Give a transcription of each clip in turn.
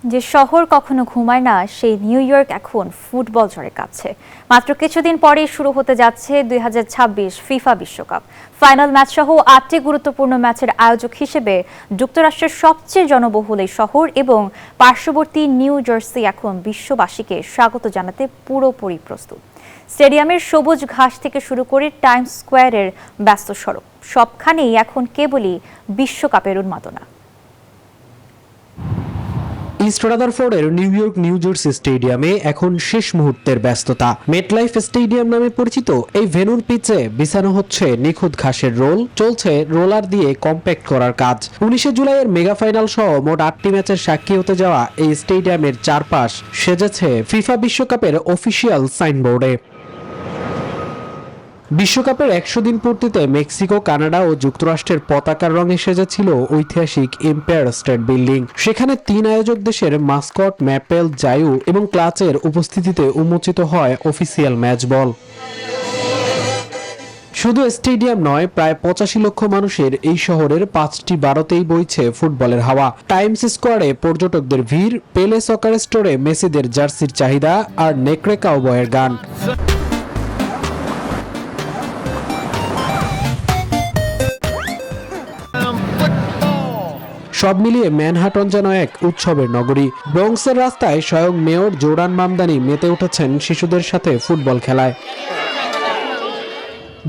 যে শহর কখনো ঘুমায় না সেই নিউ ইয়র্ক এখন ফুটবল ঝড়ে কাঁপছে। মাত্র কিছুদিন পরেই শুরু হতে যাচ্ছে 2026 ফিফা বিশ্বকাপ। ফাইনাল ম্যাচ সহ 8টি গুরুত্বপূর্ণ ম্যাচের আয়োজক হিসেবে যুক্তরাষ্ট্রের সবচেয়ে জনবহুল এই শহর এবং পার্শ্ববর্তী নিউ জার্সি এখন বিশ্ববাসীকে স্বাগত জানাতে পুরোপুরি প্রস্তুত। স্টেডিয়ামের সবুজ ঘাস থেকে শুরু করে টাইমস স্কোয়ারের ব্যস্ত সড়ক, সবখানেই এখন কেবলই বিশ্বকাপের উন্মাদনা। ইস্ট রাদারফোর্ডের নিউ ইয়র্ক নিউ জার্সি স্টেডিয়ামে এখন শেষ মুহূর্তের ব্যস্ততা। মেটলাইফ স্টেডিয়াম নামে পরিচিত এই ভেন্যুর পিচে বিছানো হচ্ছে নিখুঁত ঘাসের রোল, চলছে রোলার দিয়ে কম্প্যাক্ট করার কাজ। 19 জুলাইয়ের মেগা ফাইনাল সহ মোট 8টি ম্যাচের সাক্ষী হতে যাওয়া এই স্টেডিয়ামের চারপাশ সেজেছে ফিফা বিশ্বকাপের অফিসিয়াল সাইনবোর্ডে। বিশ্বকাপের 100 দিন পূর্তিতে মেক্সিকো, কানাডা ও যুক্তরাষ্ট্রের পতাকার রঙে সেজেছিল ঐতিহাসিক এম্পায়ার স্টেট বিল্ডিং। সেখানে 3 আয়োজক দেশের মাস্কট, ম্যাপেল, জায়ু এবং ক্লাচের উপস্থিতিতে উন্মোচিত হয় অফিসিয়াল ম্যাচ বল। শুধু স্টেডিয়াম নয়, প্রায় 85 লক্ষ মানুষের এই শহরের 5টি বারোতেই বইছে ফুটবলের হাওয়া। টাইমস স্কোয়ারে পর্যটকদের ভিড়, পেলে সকার স্টোরে মেসিদের জার্সির চাহিদা আর নেকড়ে কাউবয়ের গান। সব মিলিয়ে ম্যানহাটন যেন এক উৎসবের নগরী। ব্রঙ্কসের রাস্তায় স্বয়ং মেয়র জোরান মামদানি মেতে উঠেছেন শিশুদের সাথে ফুটবল খেলায়।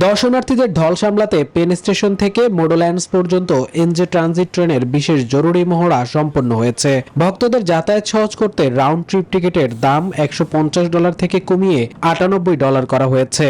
দর্শনার্থীদের ঢল সামলাতে পেন স্টেশন থেকে মোডোল্যান্ডস পর্যন্ত এনজে ট্রানজিট ট্রেনের বিশেষ জরুরি মহড়া সম্পন্ন হয়েছে। ভক্তদের যাতায়াত সহজ করতে রাউন্ড ট্রিপ টিকিটের দাম $150 থেকে কমিয়ে $98 করা হয়েছে।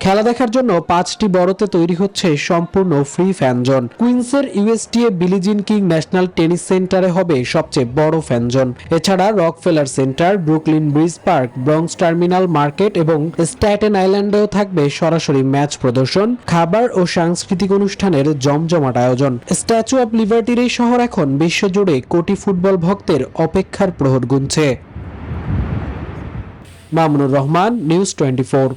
খেলা দেখার জন্য 5টি বড়তে তৈরি হচ্ছে সম্পূর্ণ ফ্রি ফ্যান জোন। কুইন্সের ইউএসটিএ বিলি জিন কিং ন্যাশনাল টেনিস সেন্টারে হবে সবচেয়ে বড় ফ্যান জোন। এছাড়া Rockefeller centre, Brooklyn bridge park, Bronx terminal market এবং স্ট্যাটেন আইল্যান্ডেও থাকবে সরাসরি ম্যাচ প্রদর্শন, খাবার ও সাংস্কৃতিক অনুষ্ঠানের জমজমাট আয়োজন। স্ট্যাচু অব লিবার্টির এই শহর এখন বিশ্বজুড়ে কোটি ফুটবল ভক্তের অপেক্ষার প্রহর গুনছে। মামুনুর রহমান, নিউজ 24।